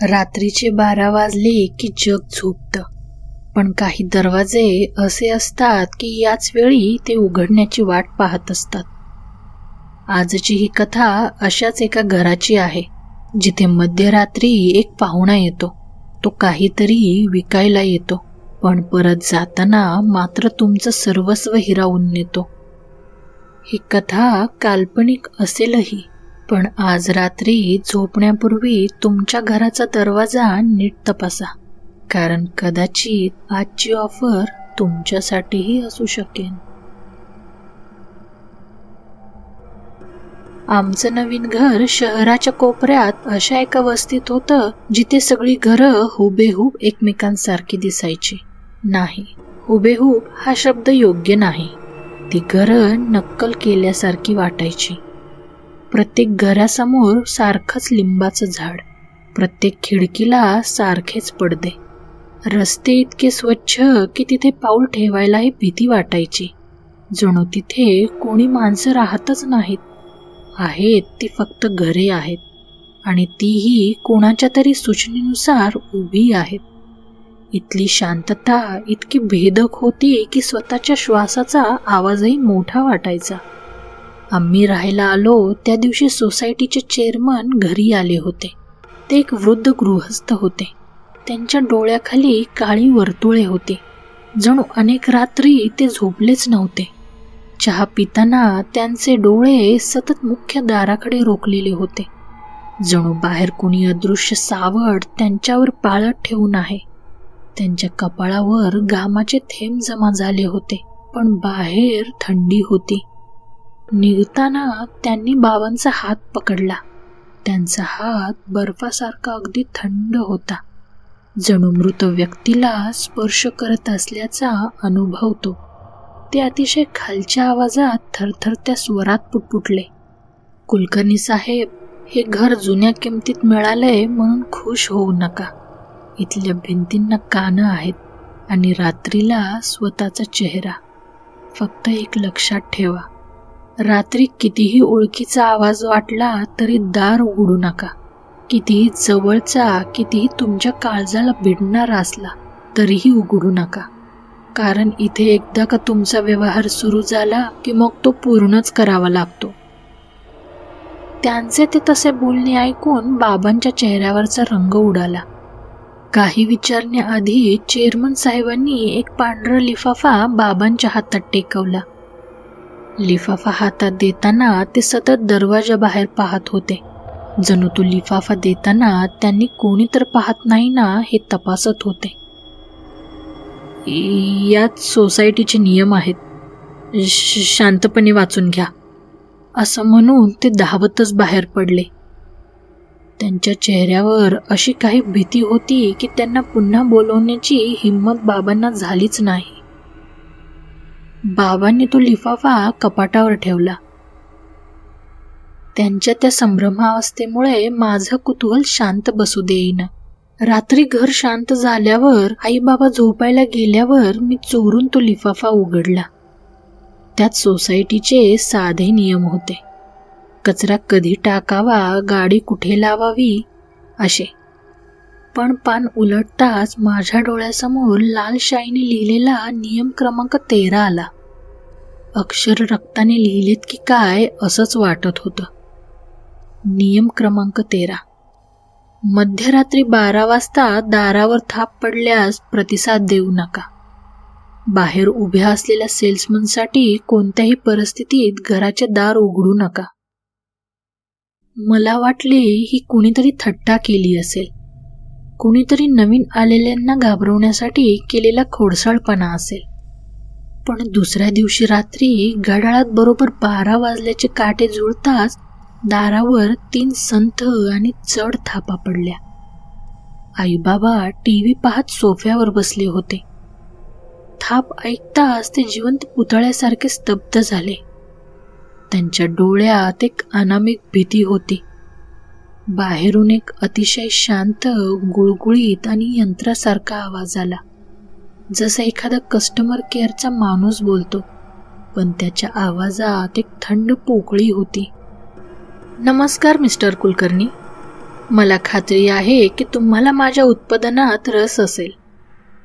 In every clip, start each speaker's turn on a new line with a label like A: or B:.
A: रात्रीचे 12 वाजले की जग झोपतं, पण काही दरवाजे असे असतात की याच वेळी ते उघडण्याची वाट पाहत असतात. आजची ही कथा अशाच एका घराची आहे, जिथे मध्यरात्री एक पाहुणा येतो. तो काहीतरी विकायला येतो, पण परत जाताना मात्र तुमचं सर्वस्व हिरावून नेतो. ही कथा काल्पनिक असेलही, पण आज रात्री झोपण्यापूर्वी तुमच्या घराचा दरवाजा नीट तपासा, कारण कदाचित आजची ऑफर तुमच्यासाठीही असू शकेल. आमचं नवीन घर शहराच्या कोपऱ्यात अशा एका वस्तीत होतं, जिथे सगळी घरं हुबेहूब एकमेकांसारखी दिसायची. नाही, हुबेहूब हा शब्द योग्य नाही. ती घरं नक्कल केल्यासारखी वाटायची. प्रत्येक घरासमोर सारखंच लिंबाचं झाड, प्रत्येक खिडकीला सारखेच पडदे, रस्ते इतके स्वच्छ की तिथे पाऊल ठेवायलाही भीती वाटायची. जणू तिथे कोणी माणसं राहतच नाहीत. आहेत ती फक्त घरे आहेत, आणि तीही कोणाच्या तरी सूचनेनुसार उभी आहेत. इथली शांतता इतकी भेदक होती की स्वतःच्या श्वासाचा आवाजही मोठा वाटायचा. आम्ही राहायला आलो त्या दिवशी सोसायटीचे चेअरमन घरी आले होते. ते एक वृद्ध गृहस्थ होते. त्यांच्या डोळ्याखाली काळी वर्तुळे होती. जणू अनेक रात्री ते झोपलेच नव्हते. चहा पिताना त्यांचे डोळे सतत मुख्य दाराकडे रोखलेले होते, जणू बाहेर कोणी अदृश्य सावट त्यांच्यावर पाळत ठेवून आहे. त्यांच्या कपाळावर घामाचे थेंब जमा झाले होते, पण बाहेर थंडी होती. निघताना त्यांनी बाबांचा हात पकडला. त्यांचा हात बर्फासारखा अगदी थंड होता, जणू मृत व्यक्तीला स्पर्श करत असल्याचा अनुभवतो. ते अतिशय खालच्या आवाजात थरथरत्या स्वरात पुटपुटले, "कुलकर्णी साहेब, हे घर जुन्या किमतीत मिळालंय म्हणून खुश होऊ नका. इथल्या भिंतींना कानं आहेत आणि रात्रीला स्वतःचा चेहरा. फक्त एक लक्षात ठेवा, रात्री कितीही ओळखीचा आवाज वाटला तरी दार उघडू नका. कितीही जवळचा, कितीही तुमच्या काळजाला भिडणारा असला तरीही उघडू नका, कारण इथे एकदा का तुमचा व्यवहार सुरू झाला की मग तो पूर्णच करावा लागतो." त्यांचे ते तसे बोलणे ऐकून बाबांच्या चेहऱ्यावरचा रंग उडाला. काही विचारण्याआधी चेअरमन साहेबांनी एक पांढरा लिफाफा बाबांच्या हातात टेकवला. लिफाफा हातात देताना ते सतत दरवाजाबाहेर पाहत होते, जणू तो लिफाफा देताना त्यांनी कोणी तर पाहत नाही ना हे तपासत होते. "यात सोसायटीचे नियम आहेत, शांतपणे वाचून घ्या," असं म्हणून ते धावतच बाहेर पडले. त्यांच्या चेहऱ्यावर अशी काही भीती होती की त्यांना पुन्हा बोलवण्याची हिंमत बाबांना झालीच नाही. बाबांनी तो लिफाफा कपाटावर ठेवला. त्यांच्या त्या संभ्रमावस्थेमुळे माझं कुतूहल शांत बसू देईना. रात्री घर शांत झाल्यावर, आई बाबा झोपायला गेल्यावर मी चोरून तो लिफाफा उघडला. त्यात सोसायटीचे साधे नियम होते. कचरा कधी टाकावा, गाडी कुठे लावावी असे. पण पान उलटताच माझ्या डोळ्यासमोर लाल शाईने लिहिलेला नियम क्रमांक 13 आला. अक्षर रक्ताने लिहिलेत की काय असंच वाटत होतं. नियम क्रमांक 13: मध्यरात्री 12 वाजता दारावर थाप पडल्यास प्रतिसाद देऊ नका. बाहेर उभ्या असलेल्या सेल्समनसाठी कोणत्याही परिस्थितीत घराचे दार उघडू नका. मला वाटले ही कुणीतरी थट्टा केली असेल, कुणीतरी नवीन आलेल्यांना घाबरवण्यासाठी केलेला खोडसाळपणा असेल. पण दुसऱ्या दिवशी रात्री घड्याळात बरोबर 12 वाजल्याचे काटे जुळताच दारावर 3 संथ आणि जड थापा पडल्या. आई बाबा टीव्ही पाहत सोफ्यावर बसले होते. थाप ऐकताच ते जिवंत पुतळ्यासारखे स्तब्ध झाले. त्यांच्या डोळ्यात एक अनामिक भीती होती. बाहेरून एक अतिशय शांत, गुळगुळीत आणि यंत्रासारखा आवाज आला, जसा एखादा कस्टमर केअरचा माणूस बोलतो, पण त्याच्या आवाजात एक थंड पोकळी होती. "नमस्कार मिस्टर कुलकर्णी, मला खात्री आहे की तुम्हाला माझ्या उत्पादनात रस असेल.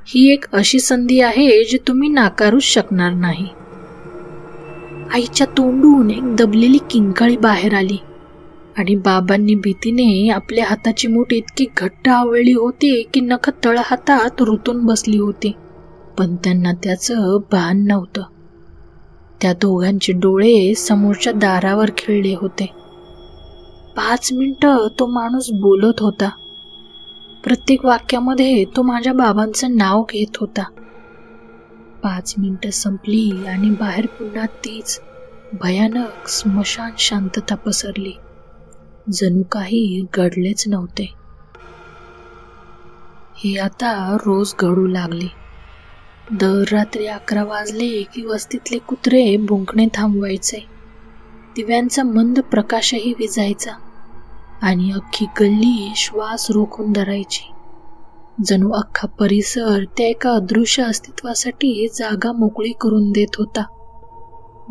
A: ही एक अशी संधी आहे जी तुम्ही नाकारूच शकणार नाही. आईच्या तोंडून एक दबलेली किंकाळी बाहेर आली आणि बाबांनी भीतीने आपल्या हाताची मूठ इतकी घट्ट आवळली होती की नख तळहातात रुतून बसली होती, पण त्यांना त्याचं भान नव्हतं. त्या दोघांचे डोळे समोरच्या दारावर खिळले होते. 5 मिनिटं तो माणूस बोलत होता. प्रत्येक वाक्यामध्ये तो माझ्या बाबांचं नाव घेत होता. 5 मिनिटं संपली आणि बाहेर पुन्हा तीच भयानक स्मशान शांतता पसरली. जणू काही घडलेच नव्हते. हे आता रोज घडू लागले. दर रात्री 11 वाजले की वस्तीतले कुत्रे भुंकणे थांबवायचे. दिव्यांचा मंद प्रकाशही विझायचा आणि अख्खी गल्ली श्वास रोखून धरायची. जणू अख्खा परिसर त्या एका अदृश्य अस्तित्वासाठी जागा मोकळी करून देत होता.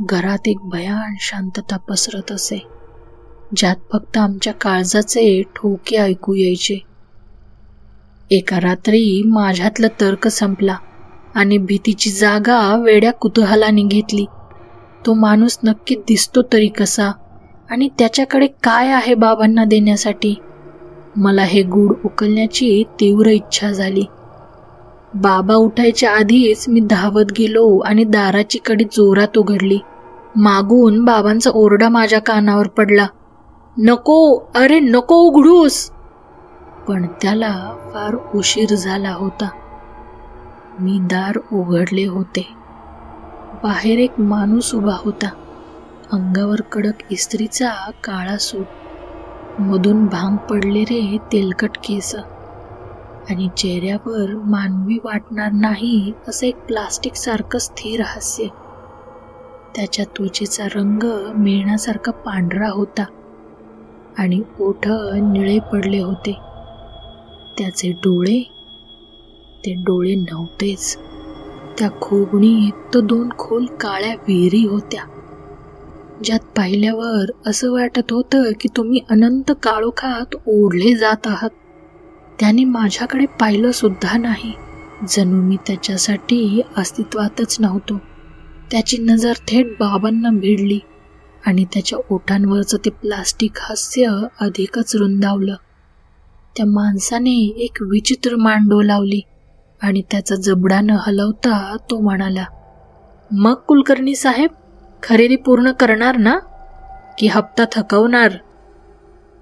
A: घरात एक भयान शांतता पसरत असे, ज्यात फक्त आमच्या काळजाचे ठोके ऐकू यायचे. एका रात्री माझ्यातला तर्क संपला आणि भीतीची जागा वेड्या कुतूहलाने घेतली. तो माणूस नक्की दिसतो तरी कसा आणि त्याच्याकडे काय आहे बाबांना देण्यासाठी? मला हे गूढ उकलण्याची तीव्र इच्छा झाली. बाबा उठायच्या आधीच मी धावत गेलो आणि दाराची कडी जोरात उघडली. मागून बाबांचा ओरडा माझ्या कानावर पडला, नको, अरे नको उघडूस. पण त्याला फार उशीर झाला होता. मी दार उघडले होते. बाहेर एक माणूस उभा होता. अंगावर कडक इस्त्रीचा काळा सूट, मधून भांग पडलेले तेलकट केस आणि चेहऱ्यावर मानवी वाटणार नाही असं एक प्लास्टिक सारखं स्थिर हास्य. त्याच्या त्वचेचा रंग मेणासारखा पांढरा होता आणि ओठ निळे पडले होते. त्याचे डोळे, ते डोळे नव्हतेच. त्या खोबणीत तो 2 खोल काळ्या विहिरी होत्या, ज्यात पाहिल्यावर असं वाटत होतं की तुम्ही अनंत काळोखात ओढले जात आहात. त्याने माझ्याकडे पाहिलं सुद्धा नाही. जणू मी त्याच्यासाठी अस्तित्वातच नव्हतो. त्याची नजर थेट बाबांना भिडली आणि त्याच्या ओठांवरचं ते प्लास्टिक हास्य अधिकच रुंदावलं. त्या माणसाने एक विचित्र मान डोलावली आणि त्याचा जबडा न हलवता तो म्हणाला, मग कुलकर्णी साहेब, खरेदी पूर्ण करणार ना की हप्ता थकवणार?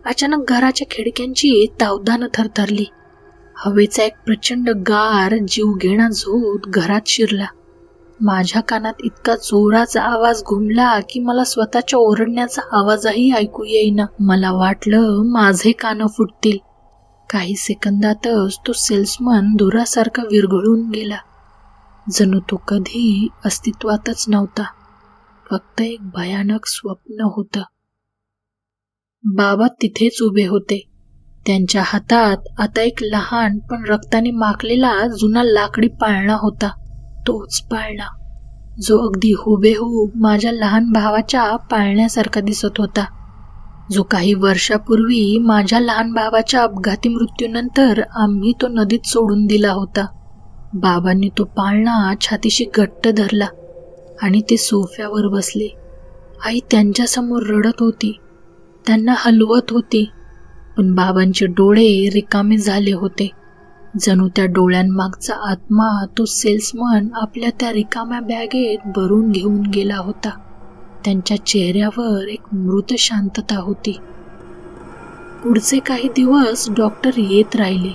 A: अचानक घराच्या खिडक्यांची तावदानं थरथरली. हवेचा एक प्रचंड गार जीवघेणा झोत घरात शिरला. माझ्या कानात इतका जोराचा आवाज घुमला की मला स्वतःच्या ओरडण्याचा आवाजही ऐकू येईना. मला वाटलं माझे कान फुटतील. काही सेकंदातच तो सेल्समन धुरासारखा विरघळून गेला. जणू तो कधी अस्तित्वातच नव्हता. फक्त एक भयानक स्वप्न होतं. बाबा तिथेच उभे होते. त्यांच्या हातात आता एक लहान पण रक्ताने माखलेला जुना लाकडी पाळणा होता. तोच पाळणा जो अगदी हुबेहूब माझ्या लहान भावाच्या पाळण्यासारखा दिसत होता, जो काही वर्षापूर्वी माझ्या लहान भावाच्या अपघाती मृत्यूनंतर आम्ही तो नदीत सोडून दिला होता. बाबांनी तो पाळणा छातीशी घट्ट धरला आणि ते सोफ्यावर बसले. आई त्यांच्यासमोर रडत होती, त्यांना हलवत होती, पण बाबांचे डोळे रिकामे झाले होते. जणू त्या डोळ्यांमागचा आत्मा तो सेल्समन आपल्या त्या रिकाम्या बॅगेत भरून घेऊन गेला होता. त्यांच्या चेहऱ्यावर एक मृत शांतता होती. पुढचे काही दिवस डॉक्टर येत राहिले.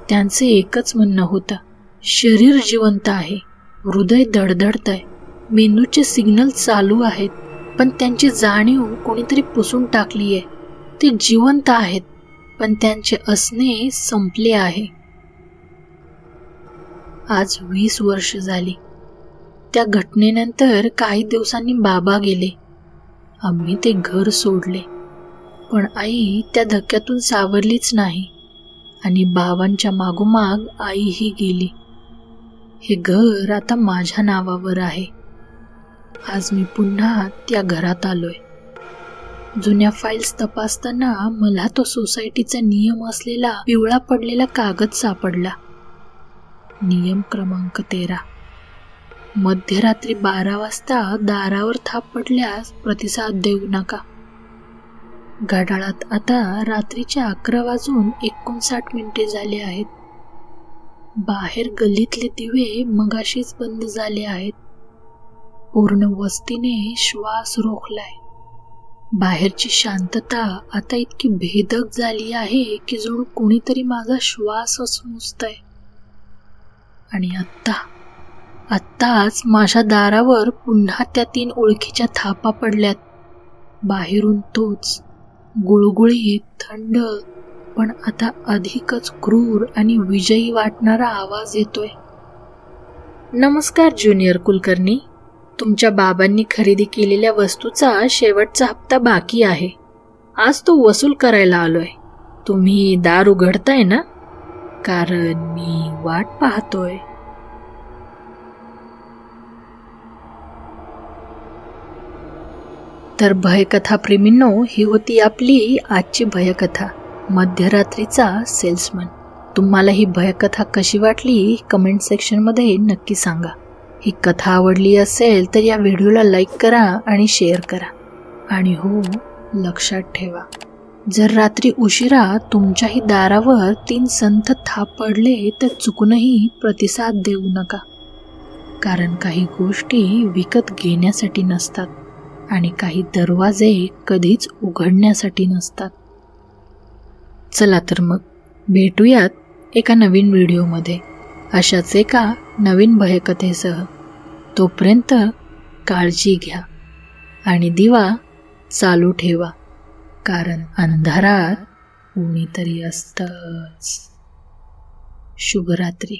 A: त्यांचे एकच म्हणणं होतं, शरीर जिवंत आहे, हृदय धडधडतंय, मेंदूचे सिग्नल चालू आहेत, पण त्यांची जाणीव कोणीतरी पुसून टाकली आहे. ते जिवंत आहेत, पण त्यांचे असणे संपले आहे. आज 20 वर्ष झाली. त्या घटनेनंतर काही दिवसांनी बाबा गेले. आम्ही ते घर सोडले, पण आई त्या धक्क्यातून सावरलीच नाही आणि बाबांच्या मागोमाग आईही गेली. हे घर आता माझ्या नावावर आहे. आज मी पुन्हा त्या घरात आलोय. जुन्या फाईल्स तपासताना मला तो सोसायटीचा नियम असलेला पिवळा पडलेला कागद सापडला. नियम क्रमांक 13. मध्यरात्री 12 वाजता दारावर थाप पडल्यास प्रतिसाद देऊ नका. घड्याळात आता रात्रीचे 11:59 झाले आहेत. बाहेर गल्लीतले दिवे मगाशीच बंद झाले आहेत. पूर्ण वस्तीने श्वास रोखलाय. बाहेरची शांतता आता इतकी भेदक झाली आहे की जणू कोणीतरी माझा श्वासच नुसतंय. आणि आत्ताच माझ्या दारावर पुन्हा त्या 3 ओळखीच्या थापा पडल्यात. बाहेरून तोच गुळगुळीत, थंड, पण आता अधिकच क्रूर आणि विजयी वाटणारा आवाज येतोय. नमस्कार ज्युनियर कुलकर्णी. तुमच्या बाबांनी खरेदी केलेल्या वस्तूचा शेवटचा हप्ता बाकी आहे. आज तो वसूल करायला आलोय. तुम्ही दार उघडताय ना? कारण मी वाट पाहतोय. तर भयकथा प्रेमींनो, ही होती आपली आजची भयकथा, मध्यरात्रीचा सेल्समन. तुम्हाला ही भयकथा कशी वाटली कमेंट सेक्शनमध्ये नक्की सांगा. ही कथा आवडली असेल तर या व्हिडिओला लाईक करा आणि शेअर करा. आणि हो, लक्षात ठेवा, जर रात्री उशिरा तुमच्याही दारावर 3 संथ थाप पडले तर चुकूनही प्रतिसाद देऊ नका. कारण काही गोष्टी विकत घेण्यासाठी नसतात आणि काही दरवाजे कधीच उघडण्यासाठी नसतात. चला तर मग भेटूयात एका नवीन व्हिडिओमध्ये अशाच एका नवीन भयकथेसह. तोपर्यंत काळजी घ्या आणि दिवा चालू ठेवा, कारण अंधारात कोणीतरी असतंच. शुभरात्री.